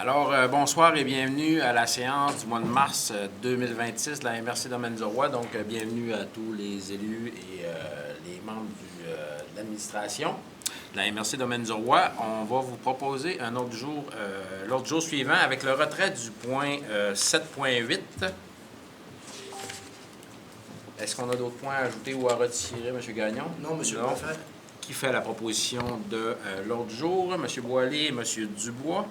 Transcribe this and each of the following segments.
Alors, bonsoir et bienvenue à la séance du mois de mars 2026 de la MRC Domaines-du-Roi. Donc, bienvenue à tous les élus et les membres de l'administration de la MRC Domaines-du-Roi. On va vous proposer un autre jour, l'autre jour suivant, avec le retrait du point 7.8. Est-ce qu'on a d'autres points à ajouter ou à retirer, M. Gagnon? Non, M. le préfet. Qui fait la proposition de l'autre jour? M. Boilly et M. Dubois.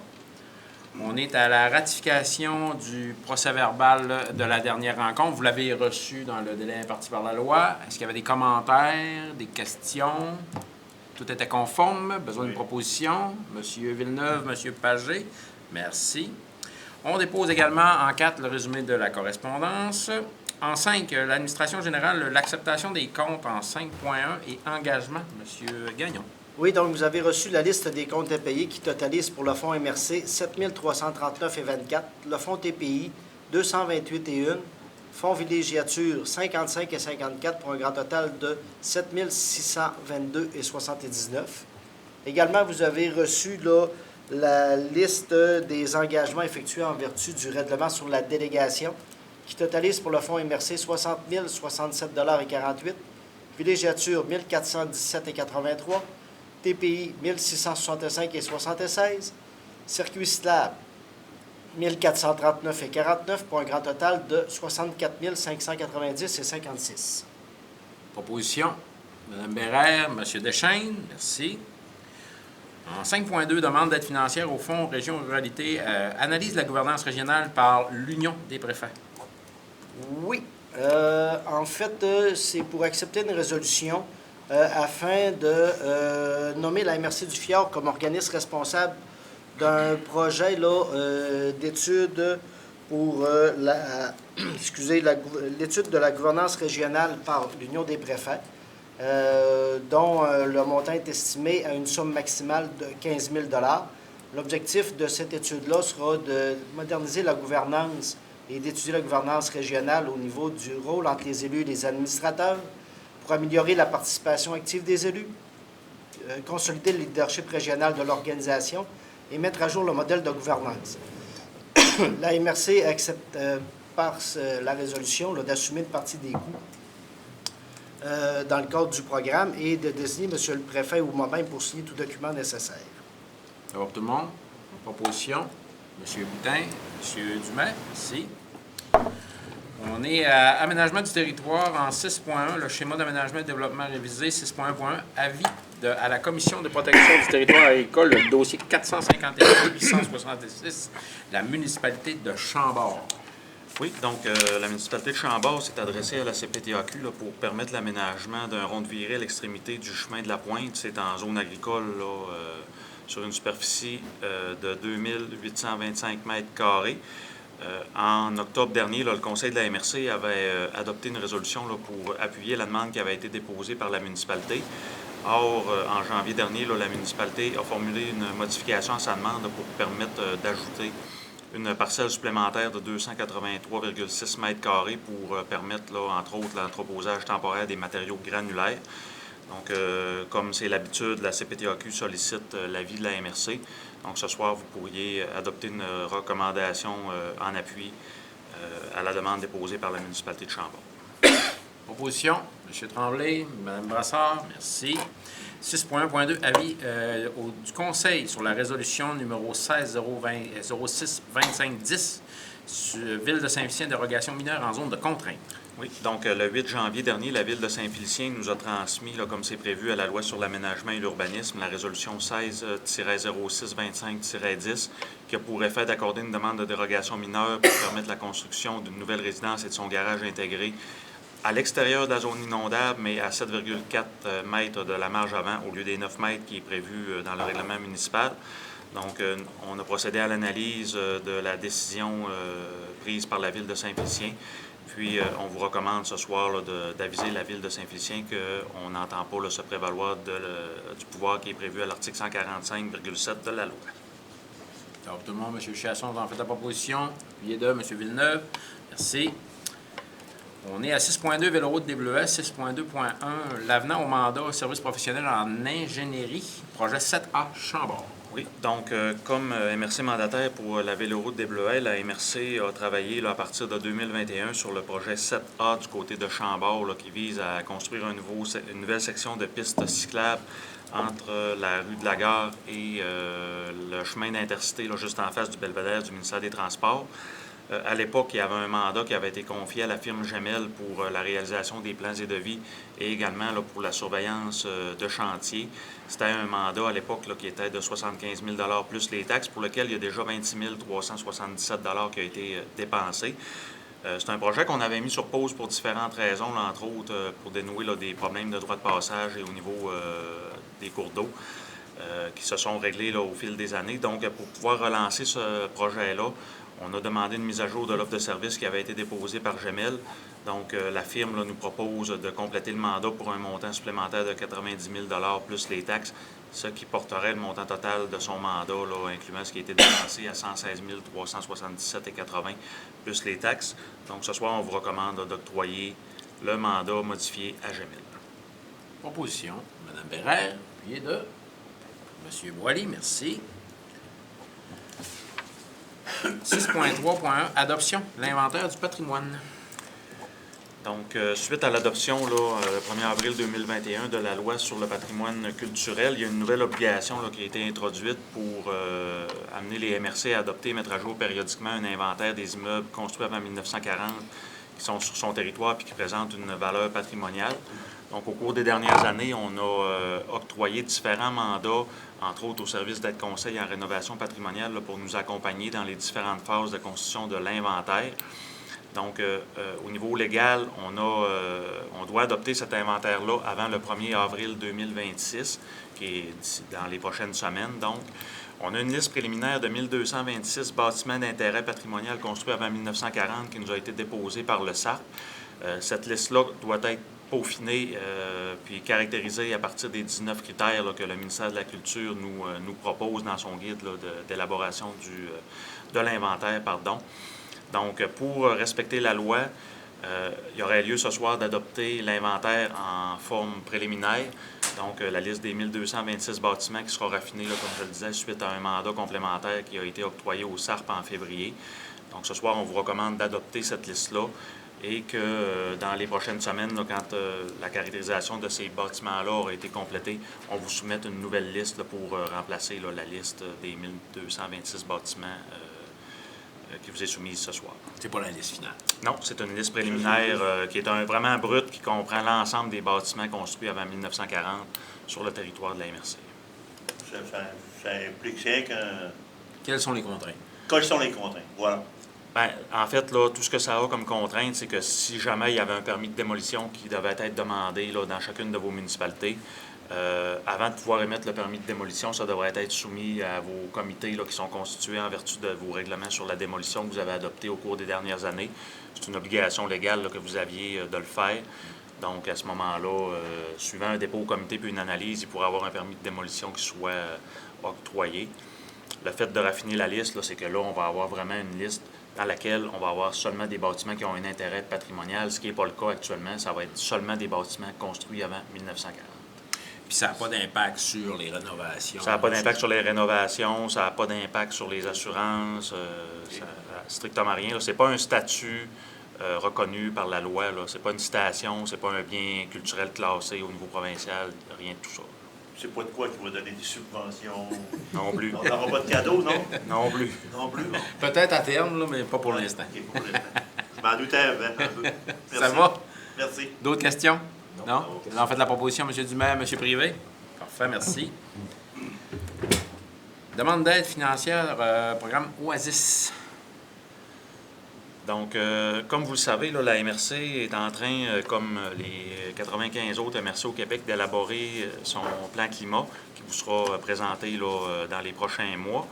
On est à la ratification du procès-verbal de la dernière rencontre. Vous l'avez reçu dans le délai imparti par la loi. Est-ce qu'il y avait des commentaires, des questions? Tout était conforme. Besoin d'une proposition. Monsieur Villeneuve, Monsieur Pagé, merci. On dépose également en 4 le résumé de la correspondance. En 5, l'administration générale, l'acceptation des comptes en 5.1 et engagement. Monsieur Gagnon. Oui, donc vous avez reçu la liste des comptes impayés qui totalise pour le fonds MRC 7 339,24, le fonds TPI 228,1, fonds villégiature 55 et 54 pour un grand total de 7 622,79. Également, vous avez reçu là, la liste des engagements effectués en vertu du règlement sur la délégation qui totalise pour le fonds MRC 60 067,48, villégiature 1 417,83, TPI 1665,76, circuit cyclable 1439,49 pour un grand total de 64 590,56. Proposition. Mme Bérère, M. Deschênes, merci. En 5.2, demande d'aide financière au Fonds Région Ruralité, analyse de la gouvernance régionale par l'Union des préfets. Oui. En fait, c'est pour accepter une résolution afin de nommer la MRC du Fjord comme organisme responsable d'un projet d'étude pour l'étude de la gouvernance régionale par l'Union des préfets, dont le montant est estimé à une somme maximale de 15 000 $. L'objectif de cette étude-là sera de moderniser la gouvernance et d'étudier la gouvernance régionale au niveau du rôle entre les élus et les administrateurs, pour améliorer la participation active des élus, consolider le leadership régional de l'organisation et mettre à jour le modèle de gouvernance. La MRC accepte par la résolution d'assumer une partie des coûts dans le cadre du programme et de désigner M. le préfet ou moi-même pour signer tout document nécessaire. Alors, tout le monde, proposition. M. Boutin, M. Dumais, merci. On est à aménagement du territoire en 6.1, le schéma d'aménagement et de développement révisé, 6.1.1, avis à la Commission de protection du territoire agricole, le dossier 451-866, la municipalité de Chambord. Oui, donc la municipalité de Chambord s'est adressée à la CPTAQ pour permettre l'aménagement d'un rond de virée à l'extrémité du chemin de la Pointe. C'est en zone agricole, sur une superficie de 2825 mètres carrés. En octobre dernier, le Conseil de la MRC avait adopté une résolution pour appuyer la demande qui avait été déposée par la municipalité. Or, en janvier dernier, la municipalité a formulé une modification à sa demande pour permettre d'ajouter une parcelle supplémentaire de 283,6 mètres carrés pour permettre, entre autres, l'entreposage temporaire des matériaux granulaires. Donc, comme c'est l'habitude, la CPTAQ sollicite l'avis de la MRC. Donc, ce soir, vous pourriez adopter une recommandation en appui à la demande déposée par la municipalité de Chambord. Proposition. M. Tremblay, Mme Brassard, merci. 6.1.2, avis du Conseil sur la résolution numéro 16-06-2510, Ville de Saint-Félicien, dérogation mineure en zone de contrainte. Oui, donc le 8 janvier dernier, la Ville de Saint-Félicien nous a transmis, comme c'est prévu à la loi sur l'aménagement et l'urbanisme, la résolution 16-06-25-10, qui a pour effet d'accorder une demande de dérogation mineure pour permettre la construction d'une nouvelle résidence et de son garage intégré à l'extérieur de la zone inondable, mais à 7,4 mètres de la marge avant, au lieu des 9 mètres qui est prévu dans le règlement municipal. Donc, on a procédé à l'analyse de la décision prise par la Ville de Saint-Félicien. Puis, on vous recommande ce soir d'aviser la Ville de Saint-Félicien qu'on n'entend pas se prévaloir du pouvoir qui est prévu à l'article 145,7 de la loi. Alors, tout le monde, M. Chasson, vous en faites la proposition. Puis de M. Villeneuve, merci. On est à 6.2 Véloroute des Bleuets, 6.2.1 l'avenant au mandat service professionnel en ingénierie, projet 7A Chambord. Oui, donc comme MRC mandataire pour la Véloroute des Bleuets, la MRC a travaillé là, à partir de 2021 sur le projet 7A du côté de Chambord là, qui vise à construire une nouvelle section de piste cyclable entre la rue de la Gare et le chemin d'Intercité, là, juste en face du belvédère du ministère des Transports. À l'époque, il y avait un mandat qui avait été confié à la firme Gemel pour la réalisation des plans et devis et également là, pour la surveillance de chantier. C'était un mandat à l'époque qui était de 75 000 plus les taxes, pour lequel il y a déjà 26 377 qui a été dépensé. C'est un projet qu'on avait mis sur pause pour différentes raisons, là, entre autres pour dénouer là, des problèmes de droit de passage et au niveau des cours d'eau. Qui se sont réglés là, au fil des années. Donc, pour pouvoir relancer ce projet-là, on a demandé une mise à jour de l'offre de service qui avait été déposée par Gemel. Donc, la firme là, nous propose de compléter le mandat pour un montant supplémentaire de 90 000 plus les taxes, ce qui porterait le montant total de son mandat, là, incluant ce qui a été dépensé à 116 377,80 plus les taxes. Donc, ce soir, on vous recommande d'octroyer le mandat modifié à Gemel. Proposition, Mme Bérère, appuyée de M. Boily, merci. 6.3.1, adoption, l'inventaire du patrimoine. Donc, suite à l'adoption le 1er avril 2021 de la loi sur le patrimoine culturel, il y a une nouvelle obligation là, qui a été introduite pour amener les MRC à adopter et mettre à jour périodiquement un inventaire des immeubles construits avant 1940 qui sont sur son territoire et qui présentent une valeur patrimoniale. Donc, au cours des dernières années, on a octroyé différents mandats, entre autres au service d'aide-conseil en rénovation patrimoniale, là, pour nous accompagner dans les différentes phases de constitution de l'inventaire. Donc, au niveau légal, on doit adopter cet inventaire-là avant le 1er avril 2026, qui est dans les prochaines semaines. Donc, on a une liste préliminaire de 1226 bâtiments d'intérêt patrimonial construits avant 1940 qui nous a été déposée par le SARP. Cette liste-là doit être peaufinée puis caractérisée à partir des 19 critères là, que le ministère de la Culture nous propose dans son guide d'élaboration de l'inventaire. Donc, pour respecter la loi, il y aurait lieu ce soir d'adopter l'inventaire en forme préliminaire, donc la liste des 1226 bâtiments qui sera raffinée, là, comme je le disais, suite à un mandat complémentaire qui a été octroyé au SARP en février. Donc, ce soir, on vous recommande d'adopter cette liste-là et que dans les prochaines semaines, là, quand la caractérisation de ces bâtiments-là aura été complétée, on vous soumette une nouvelle liste là, pour remplacer là, la liste des 1226 bâtiments qui vous est soumise ce soir. C'est pas la liste finale. Non, c'est une liste préliminaire qui est vraiment brute, qui comprend l'ensemble des bâtiments construits avant 1940 sur le territoire de la MRC. Ça implique rien qu'un... Quelles sont les contraintes? Quelles sont les contraintes? Voilà. Bien, en fait, là, tout ce que ça a comme contrainte, c'est que si jamais il y avait un permis de démolition qui devait être demandé là, dans chacune de vos municipalités, avant de pouvoir émettre le permis de démolition, ça devrait être soumis à vos comités là, qui sont constitués en vertu de vos règlements sur la démolition que vous avez adoptés au cours des dernières années. C'est une obligation légale là, que vous aviez de le faire. Donc, à ce moment-là, suivant un dépôt au comité puis une analyse, il pourrait avoir un permis de démolition qui soit octroyé. Le fait de raffiner la liste, c'est que là, on va avoir vraiment une liste dans laquelle on va avoir seulement des bâtiments qui ont un intérêt patrimonial, ce qui n'est pas le cas actuellement. Ça va être seulement des bâtiments construits avant 1940. Puis ça n'a pas d'impact sur les rénovations. Ça n'a pas d'impact sur les rénovations, ça n'a pas d'impact sur les assurances, ça n'a strictement rien. Ce n'est pas un statut reconnu par la loi. Ce n'est pas une citation, ce n'est pas un bien culturel classé au niveau provincial, rien de tout ça. C'est pas de quoi qui va donner des subventions. Non plus. On n'aura pas de cadeaux, non? Non plus. Non plus. Bon. Peut-être à terme, là, mais pas pour l'instant. OK, pour l'instant. Je m'en doutais, un peu. Merci. Ça va? Merci. D'autres questions? Non? Non. Vous en faites la proposition, M. Dumais, M. Privé? Parfait, merci. Demande d'aide financière, programme Oasis. Donc, comme vous le savez, là, la MRC est en train, comme les 95 autres MRC au Québec, d'élaborer son plan climat qui vous sera présenté là, dans les prochains mois.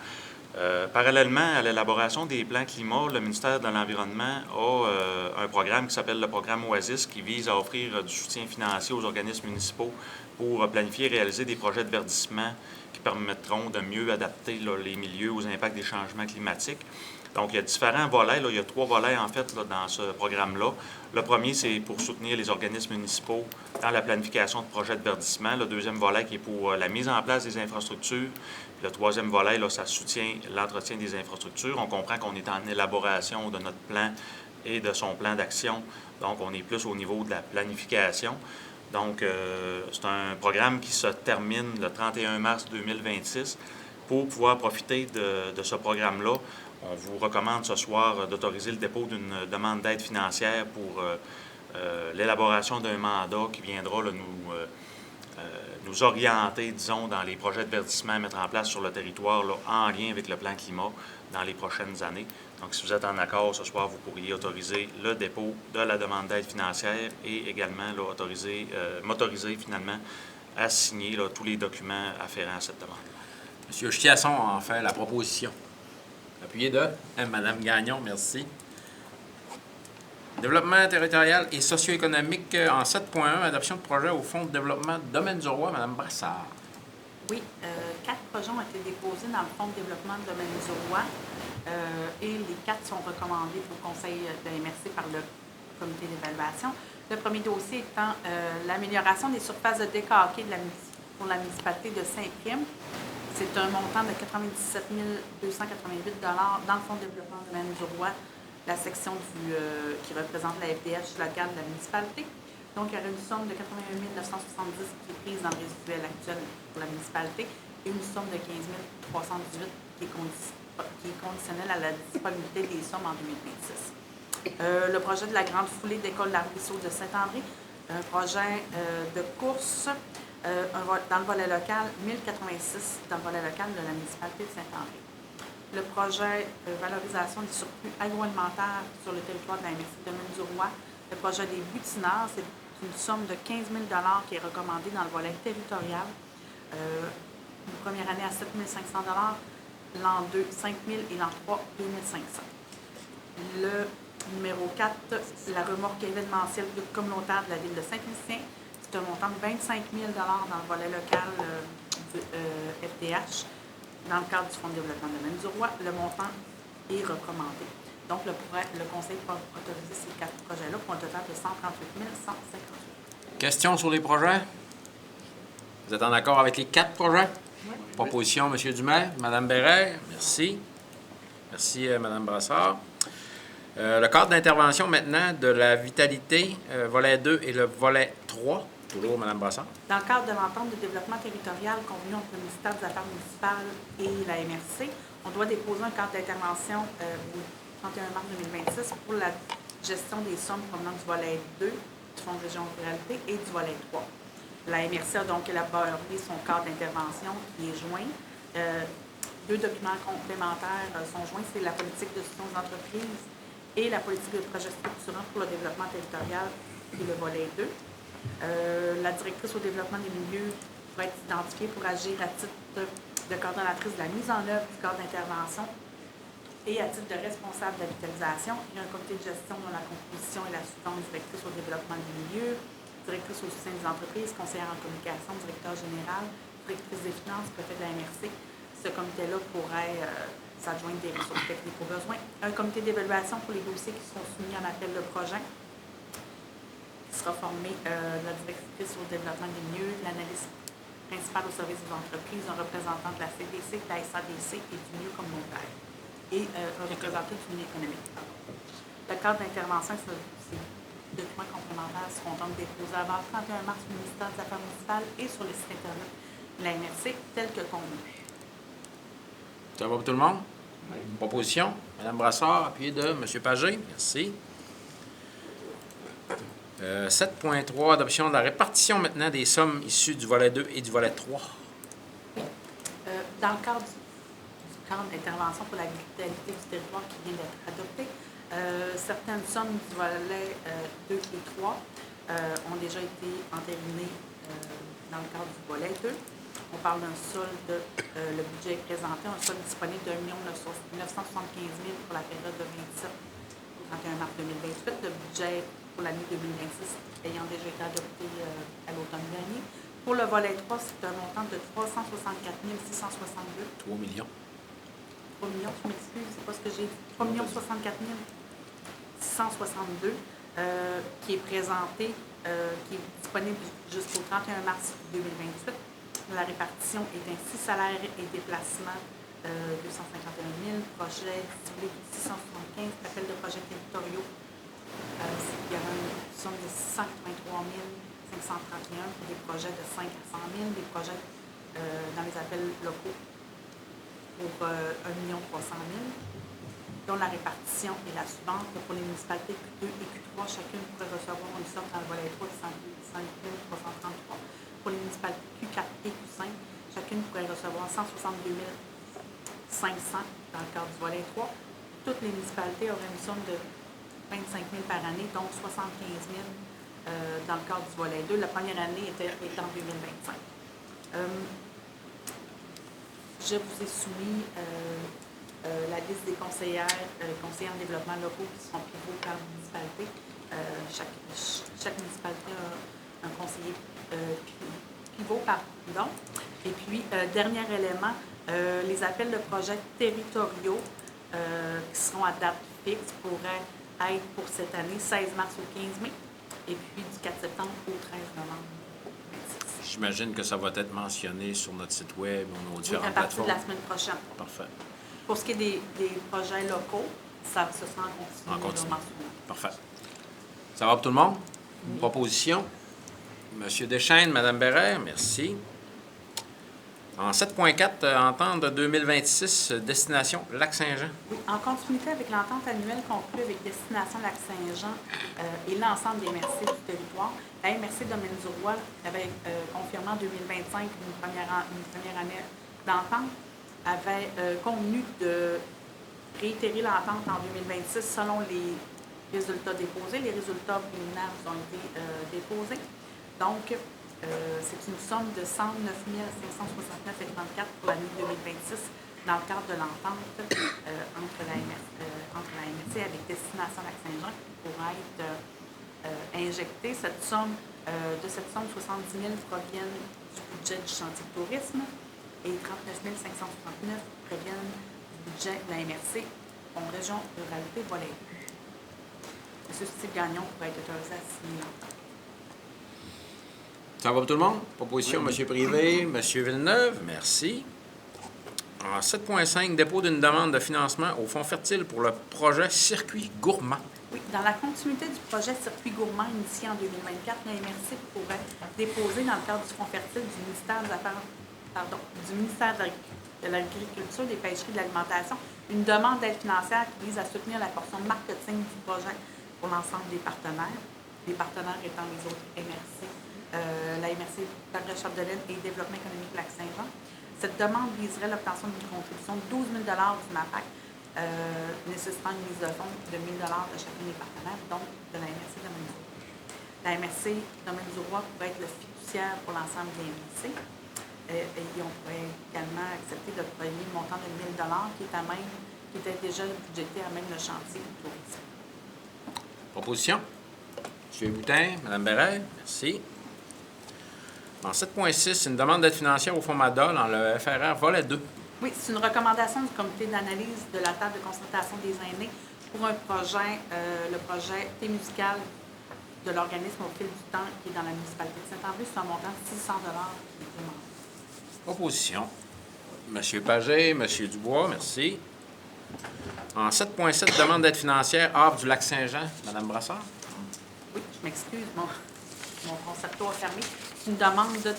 Parallèlement à l'élaboration des plans climat, le ministère de l'Environnement a un programme qui s'appelle le programme Oasis qui vise à offrir du soutien financier aux organismes municipaux pour planifier et réaliser des projets de verdissement qui permettront de mieux adapter là, les milieux aux impacts des changements climatiques. Donc, il y a différents volets. Là. Il y a 3 volets, en fait, là, dans ce programme-là. Le premier, c'est pour soutenir les organismes municipaux dans la planification de projets de verdissement. Le deuxième volet, qui est pour la mise en place des infrastructures. Puis le troisième volet, là, ça soutient l'entretien des infrastructures. On comprend qu'on est en élaboration de notre plan et de son plan d'action. Donc, on est plus au niveau de la planification. Donc, c'est un programme qui se termine le 31 mars 2026. Pour pouvoir profiter de ce programme-là, on vous recommande ce soir d'autoriser le dépôt d'une demande d'aide financière pour l'élaboration d'un mandat qui viendra là, nous orienter, disons, dans les projets de verdissement à mettre en place sur le territoire là, en lien avec le plan climat dans les prochaines années. Donc, si vous êtes en accord, ce soir, vous pourriez autoriser le dépôt de la demande d'aide financière et également là, m'autoriser finalement à signer là, tous les documents afférents à cette demande. M. Chiasson en fait la proposition. Appuyé de Mme Gagnon, merci. Développement territorial et socio-économique en 7.1, adoption de projet au Fonds de développement Domaine du Roi, Mme Brassard. Oui, 4 projets ont été déposés dans le Fonds de développement Domaine du Roi et les 4 sont recommandés au Conseil de MRC par le comité d'évaluation. Le premier dossier étant l'amélioration des surfaces de décaqués pour la municipalité de Saint-Prime. C'est un montant de 97 288 dans le Fonds de développement Domaine du Roi, la section qui représente la FDH locale de la municipalité. Donc, il y aurait une somme de 81 970 qui est prise dans le résiduel actuel pour la municipalité et une somme de 15 318 qui est conditionnelle à la disponibilité des sommes en 2026. Le projet de la grande foulée d'école d'Arbrisseau de Saint-André, un projet de course dans le volet local, 1086 dans le volet local de la municipalité de Saint-André. Le projet valorisation des surplus agroalimentaires sur le territoire de la MRC Domaine du Roi. Le projet des butinards, c'est une somme de 15 000 qui est recommandée dans le volet territorial. Une première année à 7 500 l'an 2, 5 000 et l'an 3, 2 500. Le numéro 4, la remorque événementielle communautaire de la ville de Saint-Félicien. C'est un montant de 25 000 dans le volet local du FDH. Dans le cadre du Fonds de développement de Domaine du Roi, le montant est recommandé. Donc, le Conseil pourra autoriser ces 4 projets-là pour un total de 138 158. Questions sur les projets? Vous êtes en accord avec les 4 projets? Oui. Proposition, M. Dumais. Mme Bérère, merci. Merci, Mme Brassard. Le cadre d'intervention maintenant de la vitalité, volet 2 et le volet 3. Toujours, Mme Brassard. Dans le cadre de l'entente de développement territorial convenue entre le ministère des Affaires municipales et la MRC, on doit déposer un cadre d'intervention au 31 mars 2026 pour la gestion des sommes provenant du volet 2 du Fonds de région de ruralité et du volet 3. La MRC a donc élaboré son cadre d'intervention qui est joint. 2 documents complémentaires sont joints, c'est la politique de gestion des entreprises et la politique de projet structurant pour le développement territorial qui est le volet 2. La directrice au développement des milieux va être identifiée pour agir à titre de coordonnatrice de la mise en œuvre du cadre d'intervention et à titre de responsable de la vitalisation. Il y a un comité de gestion dont la composition est la suivante: directrice au développement des milieux, directrice au soutien des entreprises, conseillère en communication, directeur général, directrice des finances, préfet de la MRC. Ce comité-là pourrait s'adjoindre des ressources techniques au besoin. Un comité d'évaluation pour les dossiers qui sont soumis en appel de projet sera formé de la directrice au développement des milieux, de l'analyste principal au service des entreprises, un représentant de la CDC, de la SADC et du milieu communautaire, et un représentant du milieu économique. Le cadre d'intervention, ces documents complémentaires seront donc déposés avant le 31 mars au ministère des Affaires municipales et sur le site Internet de la MRC, tel que convenu. Ça va pour tout le monde? Proposition, Mme Brassard, appuyée de M. Pagé, merci. 7.3, adoption de la répartition maintenant des sommes issues du volet 2 et du volet 3. Dans le cadre du cadre d'intervention pour la vitalité du territoire qui vient d'être adopté, certaines sommes du volet 2 et 3 ont déjà été entérinées dans le cadre du volet 2. On parle d'un solde, le budget est présenté, un solde disponible de 1 975 000 pour la période de 27 au 31 mars 2028. Le budget pour l'année 2026 ayant déjà été adopté à l'automne dernier. Pour le volet 3, c'est un montant de 364 662. 3 millions. 3 millions, je m'excuse, c'est pas ce que j'ai dit. 3 64 662 qui est présenté, qui est disponible jusqu'au 31 mars 2028. La répartition est ainsi salaire et déplacement 251 000, projet ciblé 675, appel de projets territoriaux. Il y a une somme de 683 531 pour des projets de 5 à 100 000, des projets dans les appels locaux pour 1 300 000, dont la répartition est la suivante. Pour les municipalités Q2 et Q3, chacune pourrait recevoir une somme dans le volet 3 de 105 333. Pour les municipalités Q4 et Q5, chacune pourrait recevoir 162 500 dans le cadre du volet 3. Toutes les municipalités auraient une somme de 25 000 par année, dont 75 000 dans le cadre du volet 2. La première année est en 2025. Je vous ai soumis la liste des conseillères en développement locaux qui seront pivots par municipalité. Chaque municipalité a un conseiller pivot, pardon. Et puis, dernier élément, les appels de projets territoriaux qui seront à date fixe pourraient être pour cette année, 16 mars au 15 mai, et puis du 4 septembre au 13 novembre 2026. J'imagine que ça va être mentionné sur notre site web, nos Oui, différentes à partir plateformes. de la semaine prochaine. Parfait. Pour ce qui est des projets locaux, ça se sera en En continu. continu. Parfait. Ça va pour tout le monde? Une proposition? Monsieur Deschênes, Madame Bérère, merci. En 7.4, entente 2026, destination Lac-Saint-Jean. Oui, en continuité avec l'entente annuelle conclue avec Destination Lac-Saint-Jean et l'ensemble des MRC du territoire, la MRC Domaine du Roi avait confirmé en 2025 une première année d'entente, avait convenu de réitérer l'entente en 2026 selon les résultats déposés. Les résultats préliminaires ont été déposés. Donc, c'est une somme de 109 569,34 pour l'année 2026 dans le cadre de l'entente entre la MRC avec Destination Lac-Saint-Jean qui pourra être injectée. De cette somme, 70 000 proviennent du budget du chantier de tourisme et 39 569 proviennent du budget de la MRC en région ruralité volet. M. Steve Gagnon pourrait être autorisé à signer l'entente. Ça va pour tout le monde? Proposition, M. Privé, M. Villeneuve, merci. En 7.5, dépôt d'une demande de financement au Fonds fertile pour le projet Circuit gourmand. Oui, dans la continuité du projet Circuit gourmand initié en 2024, la MRC pourrait déposer dans le cadre du Fonds fertile du ministère de l'Agriculture, des Pêcheries et de l'Alimentation une demande d'aide financière qui vise à soutenir la portion marketing du projet pour l'ensemble des partenaires étant les autres MRC. La MRC Chapdelaine et Développement économique Lac-Saint-Jean. Cette demande viserait l'obtention d'une contribution de 12 000 du MAPAC, nécessitant une mise de fonds de 1 000 de chacun des partenaires, donc de la MRC Domaine du Roi. La MRC Domaine du Roi pourrait être le fiduciaire pour l'ensemble des MRC. Et on pourrait également accepter de payer le montant de 1 000 qui était déjà budgété à même le chantier du tourisme. Proposition? M. Boutin, Mme Bérère, merci. En 7.6, une demande d'aide financière au Fonds MADA dans le FRR volet 2. Oui, c'est une recommandation du comité d'analyse de la table de consultation des aînés pour un projet, le projet Thé musical de l'organisme au fil du temps qui est dans la municipalité de Saint-André. C'est un montant de 600 qui est demandé. Proposition. M. Pagé, M. Dubois, merci. En 7.7, demande d'aide financière, Havre du Lac-Saint-Jean, Mme Brassard. Oui, je m'excuse, mon concerto a fermé. C'est une demande de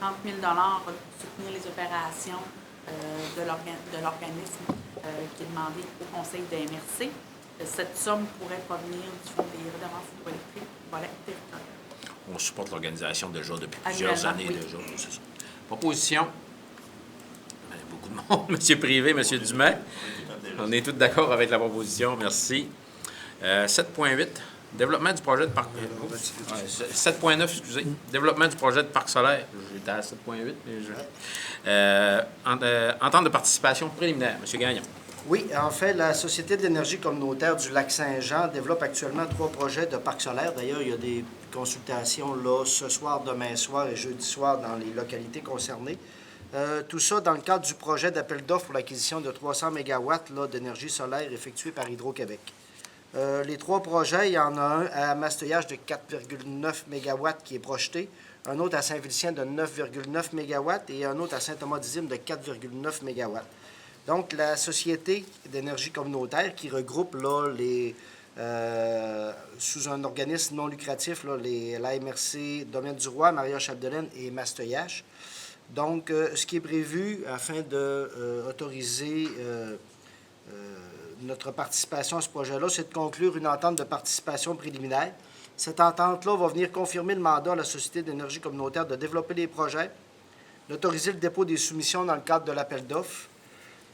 30 000 pour soutenir les opérations de l'organisme qui est demandé au conseil de MRC. Cette somme pourrait provenir du fonds des redevances hydroélectriques volet territorial. On supporte l'organisation déjà depuis plusieurs Annuellement, années oui. déjà. C'est ça. Proposition. Beaucoup de monde. M. Privé, M. Dumais. On est tous d'accord avec la proposition. Merci. 7.8. Développement du projet de parc... 7.9, excusez. Développement du projet de parc solaire. J'étais à 7.8, mais entente de participation préliminaire. M. Gagnon. Oui, en fait, la Société de l'énergie communautaire du Lac-Saint-Jean développe actuellement 3 projets de parcs solaires. D'ailleurs, il y a des consultations là ce soir, demain soir et jeudi soir dans les localités concernées. Tout ça dans le cadre du projet d'appel d'offres pour l'acquisition de 300 MW d'énergie solaire effectué par Hydro-Québec. Les 3 projets, il y en a un à Mastoyage de 4,9 MW qui est projeté, un autre à Saint-Félicien de 9,9 MW et un autre à Saint-Thomas-d'Izyme de 4,9 MW. Donc, la Société d'énergie communautaire qui regroupe là, sous un organisme non lucratif, là, l'AMRC Domaine du Roi, Maria-Chapdelaine et Mastoyache. Donc, ce qui est prévu afin d'autoriser notre participation à ce projet-là, c'est de conclure une entente de participation préliminaire. Cette entente-là va venir confirmer le mandat à la Société d'énergie communautaire de développer les projets, d'autoriser le dépôt des soumissions dans le cadre de l'appel d'offres,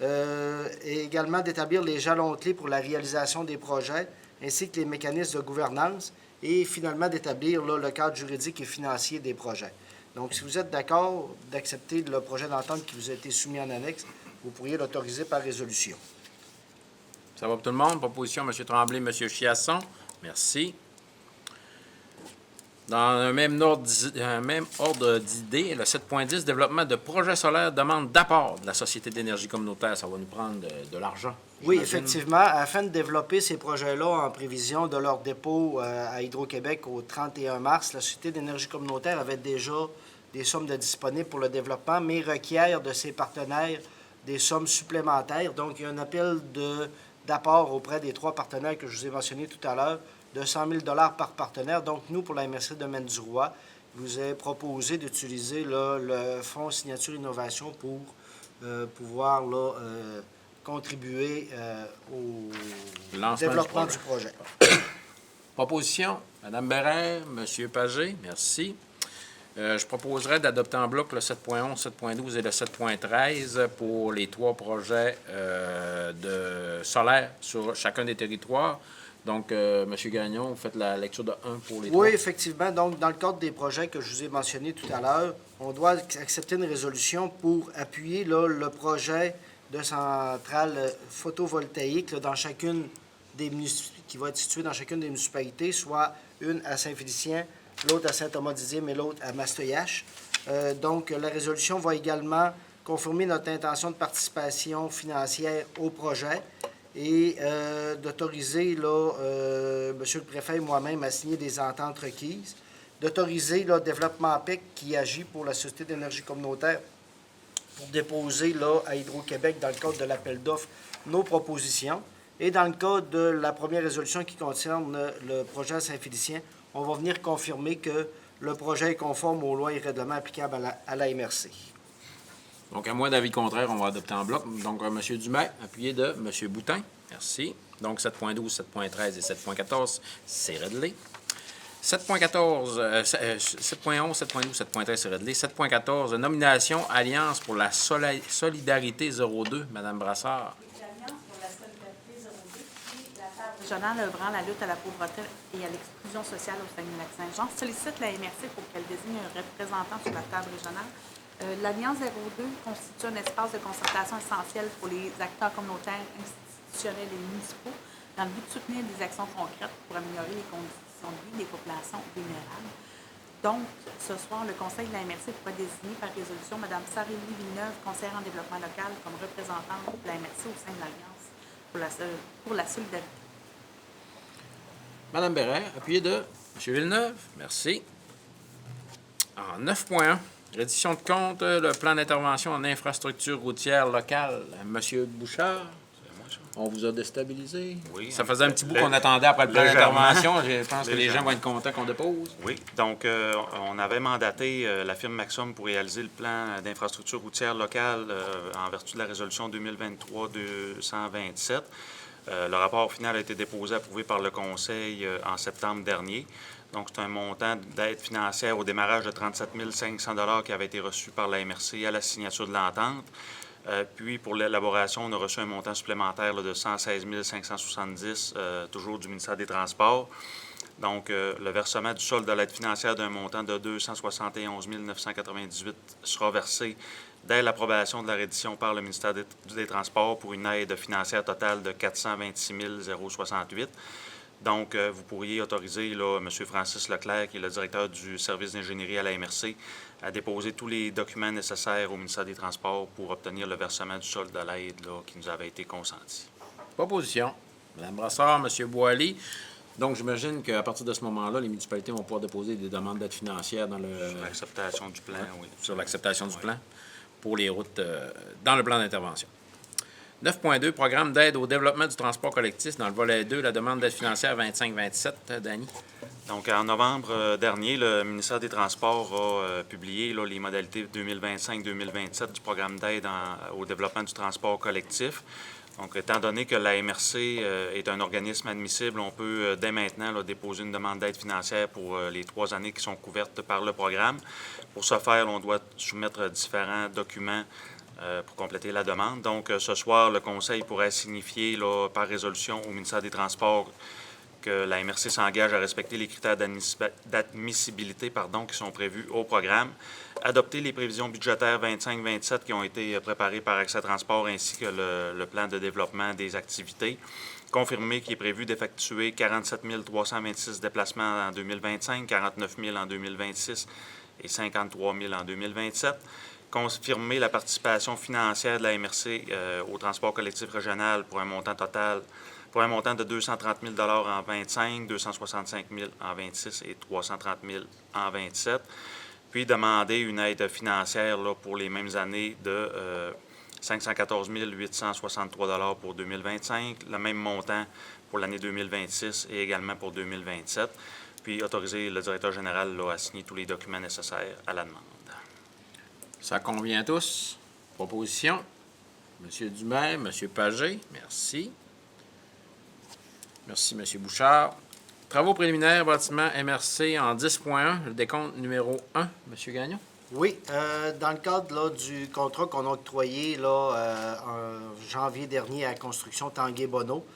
et également d'établir les jalons clés pour la réalisation des projets, ainsi que les mécanismes de gouvernance, et finalement d'établir là, le cadre juridique et financier des projets. Donc, si vous êtes d'accord d'accepter le projet d'entente qui vous a été soumis en annexe, vous pourriez l'autoriser par résolution. Ça va pour tout le monde? Proposition, M. Tremblay, M. Chiasson. Merci. Dans un même ordre d'idées, le 7.10, développement de projets solaires, demande d'apport de la Société d'énergie communautaire. Ça va nous prendre de l'argent. Oui, j'imagine. effectivement. Afin de développer ces projets-là en prévision de leur dépôt à Hydro-Québec au 31 mars, la Société d'énergie communautaire avait déjà des sommes de disponibles pour le développement, mais requiert de ses partenaires des sommes supplémentaires. Donc, il y a un appel d'apport auprès des 3 partenaires que je vous ai mentionnés tout à l'heure, de 100 000 $ par partenaire. Donc, nous, pour la MRC Domaine du Roi, je vous ai proposé d'utiliser le Fonds Signature Innovation pour pouvoir là, contribuer au développement du projet. Proposition, Mme Bérère, M. Pagé, merci. Je proposerais d'adopter en bloc le 7.11, 7.12 et le 7.13 pour les 3 projets de solaire sur chacun des territoires. Donc, M. Gagnon, vous faites la lecture de 1 pour les 3. Oui, effectivement. Donc, dans le cadre des projets que je vous ai mentionnés tout à l'heure, on doit accepter une résolution pour appuyer là, le projet de centrale photovoltaïque là, dans chacune des qui va être située dans chacune des municipalités, soit une à Saint-Félicien, l'autre à Saint-Thomas-d'Izyme et l'autre à Mastoyache. Donc, la résolution va également confirmer notre intention de participation financière au projet et d'autoriser là, Monsieur le préfet et moi-même à signer des ententes requises, d'autoriser le développement PEC qui agit pour la Société d'énergie communautaire pour déposer là, à Hydro-Québec dans le cadre de l'appel d'offres nos propositions. Et dans le cadre de la première résolution qui concerne le projet à Saint-Félicien, on va venir confirmer que le projet est conforme aux lois et règlements applicables à la MRC. Donc, à moins d'avis contraire, on va adopter en bloc. Donc, M. Dumais, appuyé de M. Boutin. Merci. Donc, 7.12, 7.13 et 7.14, c'est réglé. 7.14, 7.11, 7.12, 7.13, c'est réglé. 7.14, nomination Alliance pour la solidarité 02, Mme Brassard. L'Alliance pour la solidarité 02, qui la table régionale œuvrant la lutte à la pauvreté et à l'exclusion sociale au Saguenay-Lac-Saint-Jean sollicite la MRC pour qu'elle désigne un représentant sur la table régionale. L'Alliance 02 constitue un espace de concertation essentiel pour les acteurs communautaires, institutionnels et municipaux dans le but de soutenir des actions concrètes pour améliorer les conditions de vie des populations vulnérables. Donc, ce soir, le Conseil de la MRC pourra désigner par résolution Mme Sarah-Élie Villeneuve, conseillère en développement local, comme représentante de la MRC au sein de l'Alliance pour la solidarité. Mme Bérère, appuyé de M. Villeneuve. Merci. En 9.1, reddition de compte, le plan d'intervention en infrastructure routière locale. M. Bouchard, on vous a déstabilisé. Oui. Ça faisait un petit bout qu'on attendait après le plan Légèrement. d'intervention. Je pense que les gens vont être contents qu'on dépose. Oui, donc on avait mandaté la firme Maxum pour réaliser le plan d'infrastructure routière locale en vertu de la résolution 2023-227. Le rapport final a été déposé, approuvé par le Conseil en septembre dernier. Donc, c'est un montant d'aide financière au démarrage de 37 500 $ qui avait été reçu par la MRC à la signature de l'entente. Puis, pour l'élaboration, on a reçu un montant supplémentaire là, de 116 570 toujours du ministère des Transports. Donc, le versement du solde de l'aide financière d'un montant de 271 998 sera versé dès l'approbation de la reddition par le ministère des Transports pour une aide financière totale de 426 068. Donc, vous pourriez autoriser là, M. Francis Leclerc, qui est le directeur du service d'ingénierie à la MRC, à déposer tous les documents nécessaires au ministère des Transports pour obtenir le versement du solde de l'aide là, qui nous avait été consenti. Proposition. Mme Brassard, M. Boily. Donc, j'imagine qu'à partir de ce moment-là, les municipalités vont pouvoir déposer des demandes d'aide financière dans le... Sur l'acceptation du plan, oui. Sur l'acceptation du plan pour les routes dans le plan d'intervention. 9.2, programme d'aide au développement du transport collectif dans le volet 2, la demande d'aide financière 25-27. Dany? Donc, en novembre dernier, le ministère des Transports a publié là, les modalités 2025-2027 du programme d'aide au développement du transport collectif. Donc, étant donné que la MRC est un organisme admissible, on peut dès maintenant là, déposer une demande d'aide financière pour les 3 années qui sont couvertes par le programme. Pour ce faire, on doit soumettre différents documents pour compléter la demande. Donc, ce soir, le Conseil pourrait signifier là, par résolution au ministère des Transports que la MRC s'engage à respecter les critères d'admissibilité qui sont prévus au programme, adopter les prévisions budgétaires 25-27 qui ont été préparées par Accès Transport ainsi que le plan de développement des activités, confirmer qu'il est prévu d'effectuer 47 326 déplacements en 2025, 49 000 en 2026 et 53 000 en 2027, confirmer la participation financière de la MRC au transport collectif régional pour un montant de 230 000 en 25, 265 000 en 26 et 330 000 en 27. Puis demander une aide financière là, pour les mêmes années de 514 863 pour 2025, le même montant pour l'année 2026 et également pour 2027. Puis autoriser le directeur général là, à signer tous les documents nécessaires à la demande. Ça convient à tous. Proposition. M. Dumais, M. Pagé, merci. Merci, M. Bouchard. Travaux préliminaires, bâtiment MRC en 10.1, le décompte numéro 1, M. Gagnon. Oui, dans le cadre là, du contrat qu'on a octroyé là, en janvier dernier à la construction Tanguay-Bonneau,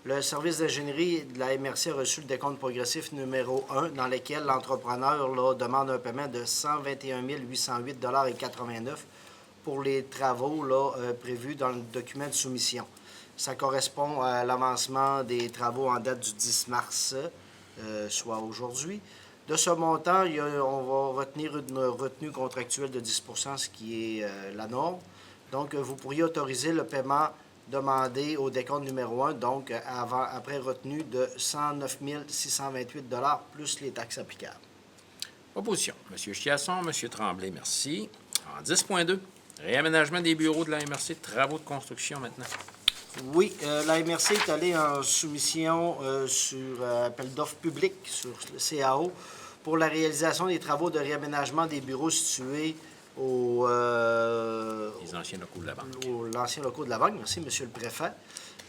le service d'ingénierie de la MRC a reçu le décompte progressif numéro 1 dans lequel l'entrepreneur là, demande un paiement de 121 808,89 $ pour les travaux là, prévus dans le document de soumission. Ça correspond à l'avancement des travaux en date du 10 mars, soit aujourd'hui. De ce montant, on va retenir une retenue contractuelle de 10 %, ce qui est la norme. Donc, vous pourriez autoriser le paiement demandé au décompte numéro 1, donc après retenue de 109 628 $ plus les taxes applicables. Opposition. M. Chiasson, M. Tremblay, merci. En 10.2, réaménagement des bureaux de la MRC, travaux de construction maintenant. Oui, la MRC est allée en soumission sur appel d'offres public, sur le CAO, pour la réalisation des travaux de réaménagement des bureaux situés aux Les anciens locaux de la banque. L'ancien locaux de la banque. Merci, Monsieur le Préfet.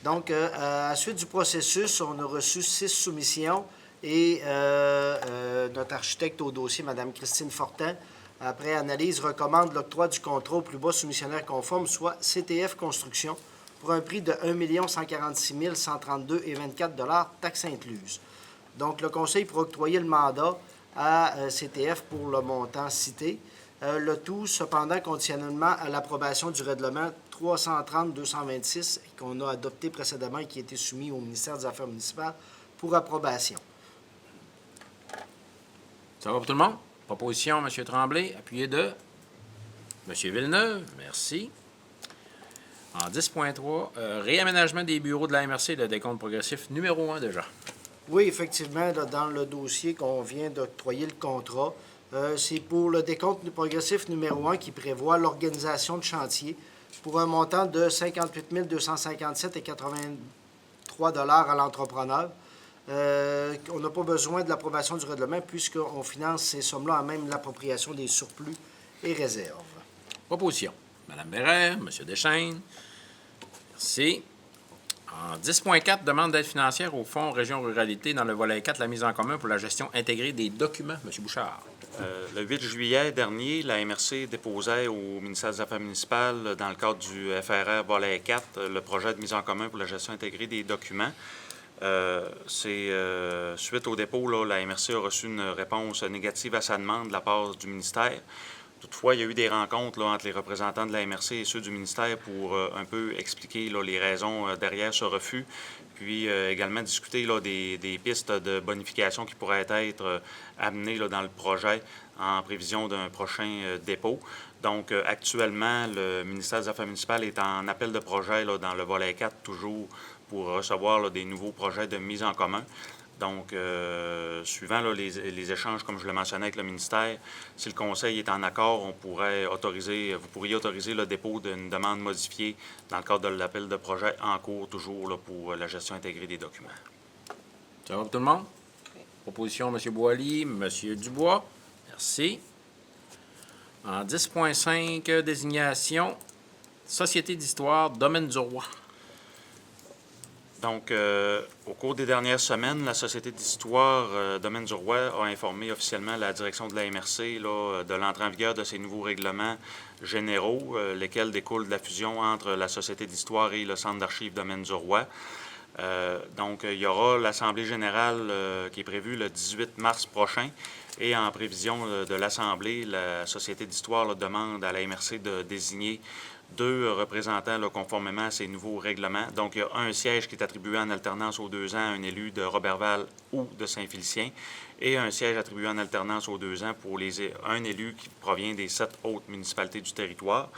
Donc, à la suite du processus, on a reçu 6 soumissions et notre architecte au dossier, Mme Christine Fortin, après analyse, recommande l'octroi du contrat au plus bas soumissionnaire conforme, soit CTF Construction, pour un prix de 1 146 132,24 $, taxes incluses. Donc, le Conseil pourra octroyer le mandat à CTF pour le montant cité. Le tout, cependant, conditionnellement à l'approbation du règlement 330-226 qu'on a adopté précédemment et qui a été soumis au ministère des Affaires municipales pour approbation. Ça va pour tout le monde? Proposition, M. Tremblay, appuyé de M. Villeneuve, merci. En 10.3, réaménagement des bureaux de la MRC, le décompte progressif numéro 1 déjà. Oui, effectivement, là, dans le dossier qu'on vient d'octroyer le contrat, c'est pour le décompte progressif numéro 1 qui prévoit l'organisation de chantier pour un montant de 58 257,83 $ à l'entrepreneur. On n'a pas besoin de l'approbation du règlement puisqu'on finance ces sommes-là à même l'appropriation des surplus et réserves. Proposition. Mme Bérère, M. Deschênes, merci. En 10.4, demande d'aide financière au Fonds Région Ruralité dans le volet 4, la mise en commun pour la gestion intégrée des documents. M. Bouchard. Le 8 juillet dernier, la MRC déposait au ministère des Affaires municipales, dans le cadre du FRR volet 4, le projet de mise en commun pour la gestion intégrée des documents. Suite au dépôt, là, la MRC a reçu une réponse négative à sa demande de la part du ministère. Toutefois, il y a eu des rencontres là, entre les représentants de la MRC et ceux du ministère pour un peu expliquer là, les raisons derrière ce refus, puis également discuter là, des pistes de bonification qui pourraient être amenées là, dans le projet en prévision d'un prochain dépôt. Donc, actuellement, le ministère des Affaires municipales est en appel de projet là, dans le volet 4, toujours pour recevoir là, des nouveaux projets de mise en commun. Donc, suivant là, les échanges, comme je le mentionnais avec le ministère, si le Conseil est en accord, vous pourriez autoriser le dépôt d'une demande modifiée dans le cadre de l'appel de projet en cours, toujours là, pour la gestion intégrée des documents. Ça va pour tout le monde? Proposition, M. Boily, M. Dubois. Merci. En 10.5, désignation, Société d'histoire, Domaine du Roi. Donc, au cours des dernières semaines, la Société d'histoire Domaine du Roi a informé officiellement la direction de la MRC là, de l'entrée en vigueur de ces nouveaux règlements généraux, lesquels découlent de la fusion entre la Société d'histoire et le Centre d'archives Domaine du Roi. Donc, il y aura l'Assemblée générale qui est prévue le 18 mars prochain. Et en prévision de l'Assemblée, la Société d'histoire demande à la MRC de désigner 2 représentants là, conformément à ces nouveaux règlements. Donc, il y a un siège qui est attribué en alternance aux 2 ans à un élu de Roberval ou de Saint-Félicien et un siège attribué en alternance aux 2 ans pour un élu qui provient des 7 autres municipalités du territoire.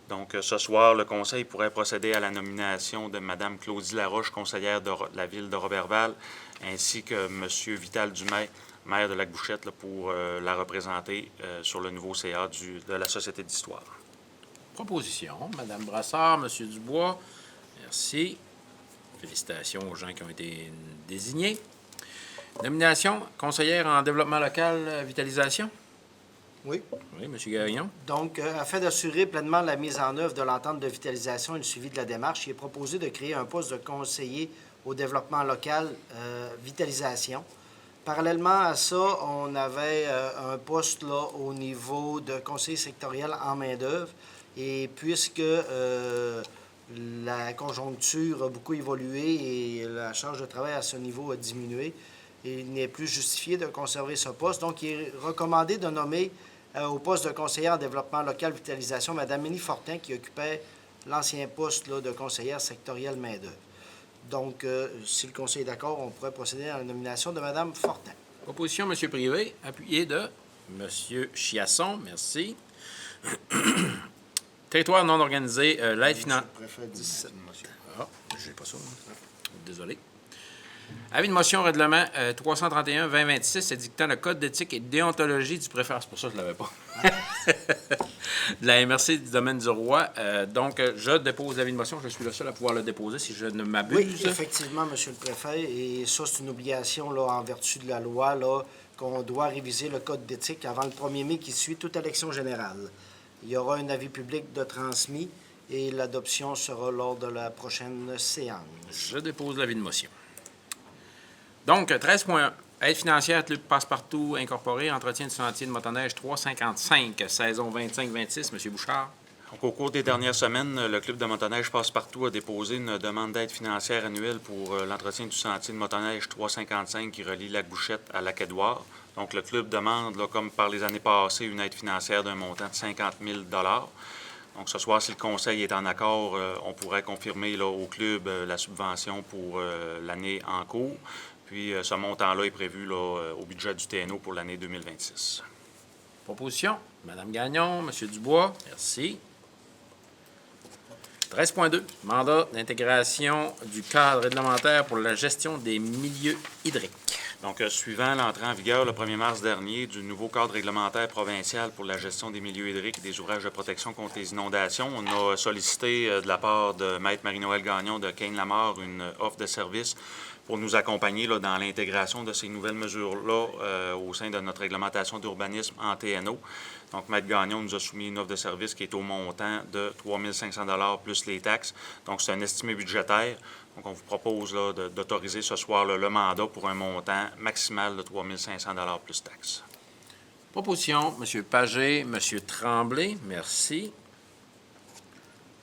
Donc, ce soir, le Conseil pourrait procéder à la nomination de Mme Claudie Laroche, conseillère de la ville de Roberval, ainsi que M. Vital Dumais, maire de Lac-Bouchette, là, pour la représenter sur le nouveau CA de la Société d'histoire. Proposition, Mme Brassard, M. Dubois. Merci. Félicitations aux gens qui ont été désignés. Nomination, conseillère en développement local, vitalisation. Oui. Oui, M. Gagnon. Donc, afin d'assurer pleinement la mise en œuvre de l'entente de vitalisation et le suivi de la démarche, il est proposé de créer un poste de conseiller au développement local, vitalisation. Parallèlement à ça, on avait un poste là, au niveau de conseiller sectoriel en main-d'œuvre. Et puisque la conjoncture a beaucoup évolué et la charge de travail à ce niveau a diminué, il n'est plus justifié de conserver ce poste. Donc, il est recommandé de nommer au poste de conseillère en développement local vitalisation Mme Ménie Fortin, qui occupait l'ancien poste là, de conseillère sectorielle main-d'œuvre. Donc, si le Conseil est d'accord, on pourrait procéder à la nomination de Mme Fortin. Proposition, M. Privé, appuyé de M. Chiasson. Merci. Territoire non organisé, l'aide financière. Ah, je n'ai pas ça. Désolé. Avis de motion règlement 331-2026 édictant le code d'éthique et de déontologie du préfet. C'est pour ça que je ne l'avais pas. De la MRC du Domaine du Roi. Donc, je dépose l'avis de motion. Je suis le seul à pouvoir le déposer si je ne m'abuse. Oui, effectivement, M. le Préfet. Et ça, c'est une obligation là, en vertu de la loi là, qu'on doit réviser le code d'éthique avant le 1er mai qui suit toute élection générale. Il y aura un avis public de transmis et l'adoption sera lors de la prochaine séance. Je dépose l'avis de motion. Donc, 13.1. Aide financière Club Passe-Partout incorporé, entretien du sentier de motoneige 355, saison 25-26. M. Bouchard. Donc, au cours des dernières semaines, le Club de motoneige Passe-Partout a déposé une demande d'aide financière annuelle pour l'entretien du sentier de motoneige 355 qui relie Lac-Bouchette à Lac-Édouard. Donc, le club demande, là, comme par les années passées, une aide financière d'un montant de 50 000 $. Donc, ce soir, si le Conseil est en accord, on pourrait confirmer là, au club la subvention pour l'année en cours. Puis, ce montant-là est prévu là, au budget du TNO pour l'année 2026. Proposition, Mme Gagnon, M. Dubois. Merci. 13.2. Mandat d'intégration du cadre réglementaire pour la gestion des milieux hydriques. Donc, suivant l'entrée en vigueur le 1er mars dernier du nouveau cadre réglementaire provincial pour la gestion des milieux hydriques et des ouvrages de protection contre les inondations, on a sollicité de la part de Maître Marie-Noëlle Gagnon de Cane-la-Mare une offre de service pour nous accompagner là, dans l'intégration de ces nouvelles mesures-là au sein de notre réglementation d'urbanisme en TNO. Donc, Maître Gagnon nous a soumis une offre de service qui est au montant de 3 500 $ plus les taxes. Donc, c'est un estimé budgétaire. Donc, on vous propose là, d'autoriser ce soir là, le mandat pour un montant maximal de 3 500 $ plus taxes. Proposition, M. Pagé, M. Tremblay. Merci.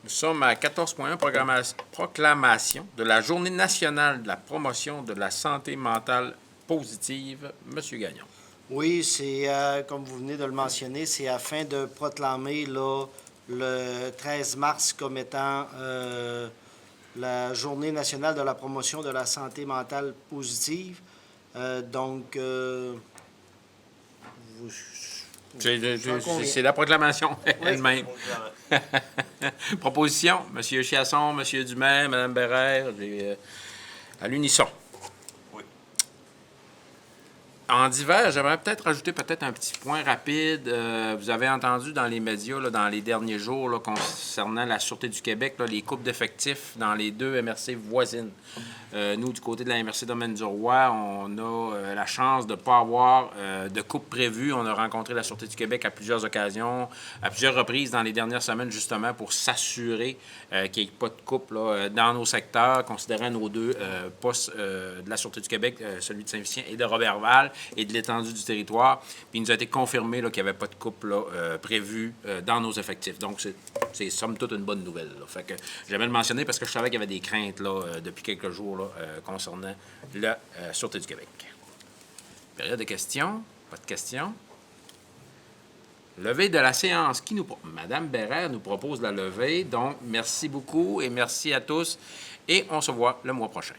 Nous sommes à 14.1, proclamation de la Journée nationale de la promotion de la santé mentale positive. M. Gagnon. Oui, c'est, comme vous venez de le mentionner, c'est afin de proclamer là, le 13 mars comme étant la Journée nationale de la promotion de la santé mentale positive. Donc, vous- J'en conviens. C'est la proclamation elle-même. Donc, Proposition, M. Chiasson, M. Dumais, Mme Bérère, à l'unisson. oui. En divers, j'aimerais peut-être rajouter peut-être un petit point rapide. Vous avez entendu dans les médias, là, dans les derniers jours, là, concernant la Sûreté du Québec, là, les coupes d'effectifs dans les deux MRC voisines. Nous, du côté de la MRC Domaine du Roi, on a la chance de ne pas avoir de coupe prévue. On a rencontré la Sûreté du Québec à plusieurs occasions, à plusieurs reprises dans les dernières semaines, justement, pour s'assurer qu'il n'y ait pas de coupe là, dans nos secteurs, considérant nos deux postes de la Sûreté du Québec, celui de Saint-Vicien et de Roberval, et de l'étendue du territoire. Puis il nous a été confirmé là, qu'il n'y avait pas de coupe là, prévue dans nos effectifs. Donc, c'est somme toute une bonne nouvelle. Là. Fait que j'aimais le mentionner parce que je savais qu'il y avait des craintes là, depuis quelques jours là, concernant la Sûreté du Québec. Période de questions. Pas de questions. Levée de la séance. Madame Bérère nous propose la levée. Donc, merci beaucoup et merci à tous. Et on se voit le mois prochain.